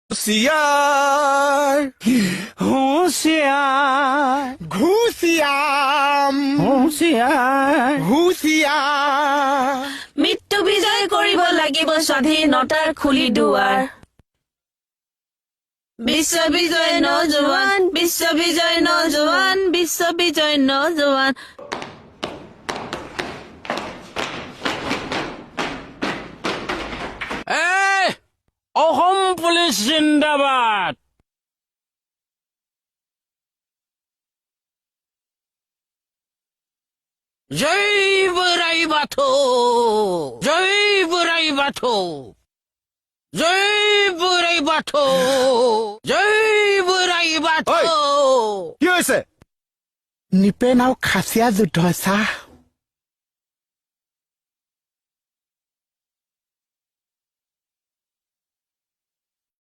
হুঁচিয়াৰ হুঁচিয়াৰ ঘুচিয়াম হুঁচিয়াৰ হুঁচিয়াৰ মৃত্যু বিজয় কৰিব লাগিব স্বাধীনতাৰ খুলি দুৱাৰ বিশ্ব বিজয় নজোৱান বিশ্ব বিজয় নজোৱান বিশ্ব বিজয় নজোৱান অসম পুলিচ জিন্দাবাদ জয় বৰাই বাথৌ জয় বৰাই বাথৌ জয় বৰাই বাথৌ জয় বৰাই বাথৌ কি হৈছে নিপেন আৰু খাচীয়া যুদ্ধ চাহ